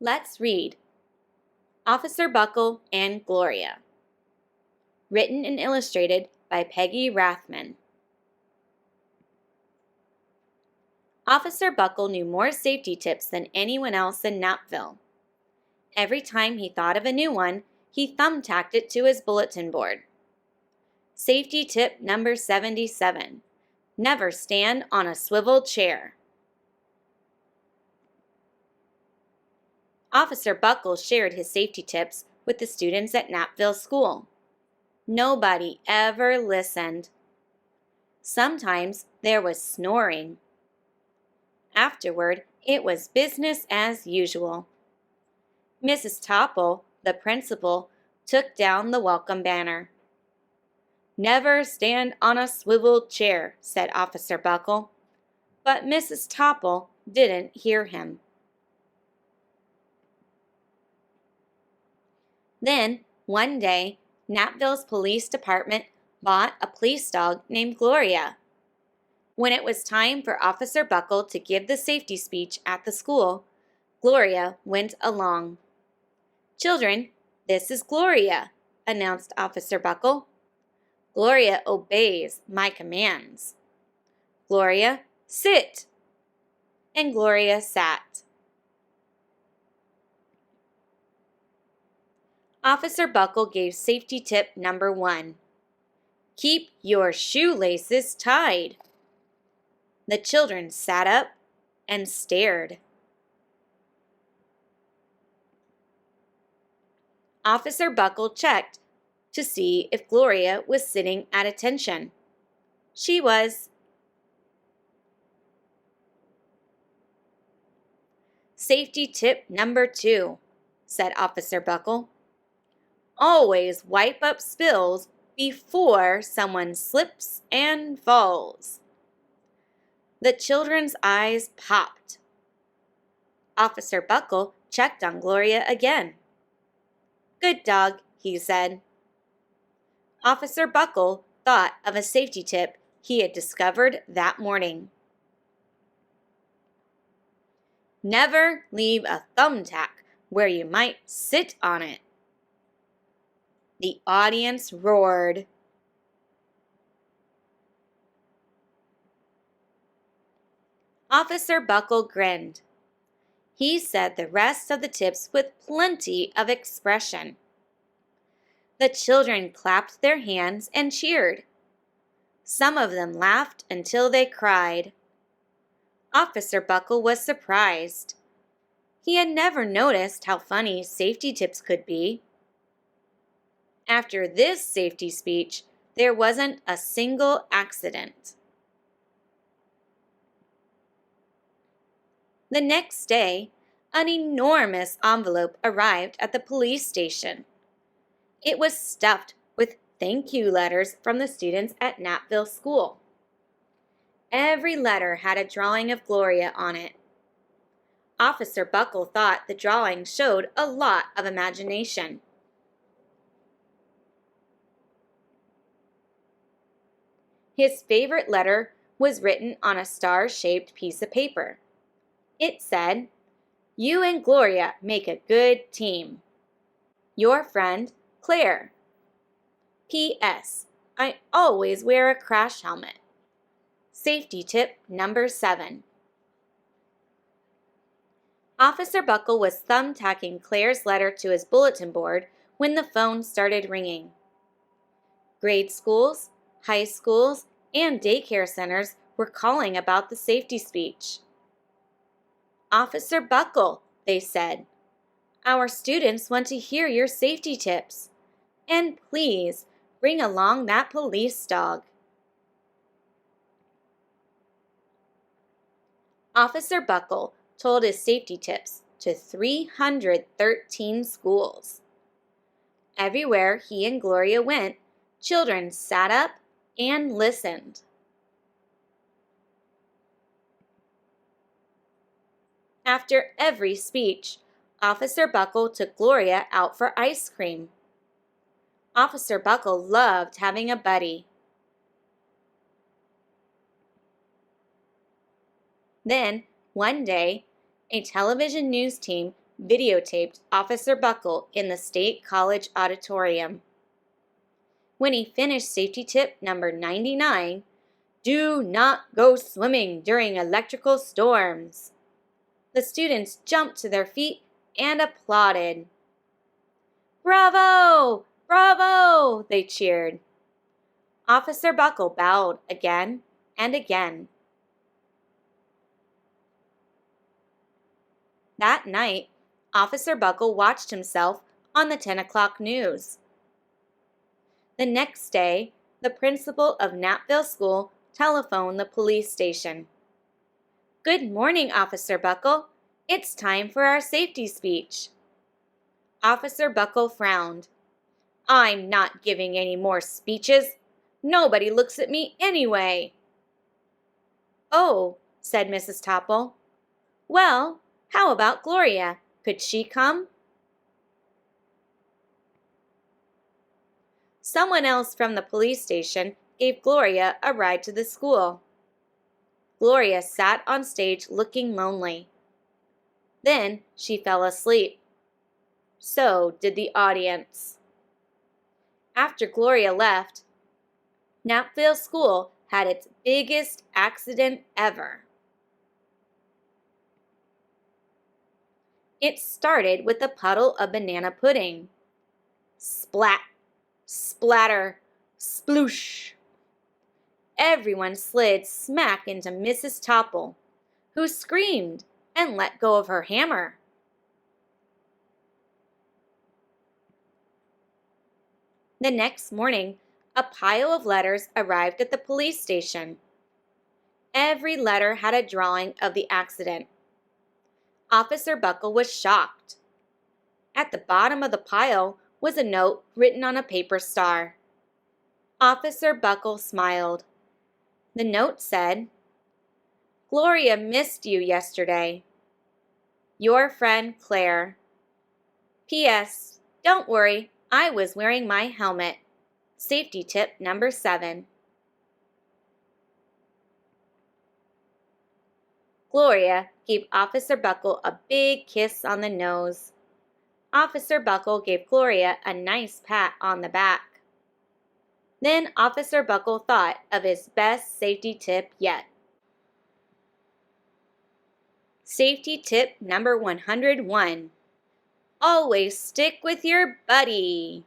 Let's read Officer Buckle and Gloria. Written and illustrated by Peggy Rathman. Officer Buckle knew more safety tips than anyone else in Napville. Every time he thought of a new one, he thumbtacked it to his bulletin board. Safety tip number 77. Never stand on a swivel chair. Officer Buckle shared his safety tips with the students at Napville School. Nobody ever listened. Sometimes there was snoring. Afterward, it was business as usual. Mrs. Topple, the principal, took down the welcome banner. "Never stand on a swivel chair," said Officer Buckle. But Mrs. Topple didn't hear him. Then, one day, Napville's police department bought a police dog named Gloria. When it was time for Officer Buckle to give the safety speech at the school, Gloria went along. "Children, this is Gloria," announced Officer Buckle. "Gloria obeys my commands. Gloria, sit." And Gloria sat. Officer Buckle gave safety tip number 1. Keep your shoelaces tied. The children sat up and stared. Officer Buckle checked to see if Gloria was sitting at attention. She was. Safety tip number 2, said Officer Buckle. Always wipe up spills before someone slips and falls. The children's eyes popped. Officer Buckle checked on Gloria again. "Good dog," he said. Officer Buckle thought of a safety tip he had discovered that morning. Never leave a thumbtack where you might sit on it. The audience roared. Officer Buckle grinned. He said the rest of the tips with plenty of expression. The children clapped their hands and cheered. Some of them laughed until they cried. Officer Buckle was surprised. He had never noticed how funny safety tips could be. After this safety speech, there wasn't a single accident. The next day, an enormous envelope arrived at the police station. It was stuffed with thank you letters from the students at Napville School. Every letter had a drawing of Gloria on it. Officer Buckle thought the drawing showed a lot of imagination. His favorite letter was written on a star-shaped piece of paper. It said, "You and Gloria make a good team. Your friend, Claire. P.S. I always wear a crash helmet." Safety tip number 7. Officer Buckle was thumbtacking Claire's letter to his bulletin board when the phone started ringing. Grade schools, high schools, and daycare centers were calling about the safety speech. "Officer Buckle," they said, "our students want to hear your safety tips. And please, bring along that police dog." Officer Buckle told his safety tips to 313 schools. Everywhere he and Gloria went, children sat up and listened. After every speech, Officer Buckle took Gloria out for ice cream. Officer Buckle loved having a buddy. Then, one day, a television news team videotaped Officer Buckle in the State College auditorium. When he finished safety tip number 99, do not go swimming during electrical storms, the students jumped to their feet and applauded. Bravo! Bravo! They cheered. Officer Buckle bowed again and again. That night, Officer Buckle watched himself on the 10 o'clock news. The next day, the principal of Knappville School telephoned the police station. Good morning, Officer Buckle. It's time for our safety speech. Officer Buckle frowned. I'm not giving any more speeches. Nobody looks at me anyway. Oh, said Mrs. Topple. Well, how about Gloria? Could she come? Someone else from the police station gave Gloria a ride to the school. Gloria sat on stage looking lonely. Then she fell asleep. So did the audience. After Gloria left, Knappville School had its biggest accident ever. It started with a puddle of banana pudding. Splat, splatter, sploosh. Everyone slid smack into Mrs. Topple, who screamed and let go of her hammer. The next morning, a pile of letters arrived at the police station. Every letter had a drawing of the accident. Officer Buckle was shocked. At the bottom of the pile was a note written on a paper star. Officer Buckle smiled. The note said, Gloria missed you yesterday. Your friend Claire. P.S. Don't worry, I was wearing my helmet. Safety tip number 7. Gloria gave Officer Buckle a big kiss on the nose. Officer Buckle gave Gloria a nice pat on the back. Then Officer Buckle thought of his best safety tip yet. Safety tip number 101. Always stick with your buddy.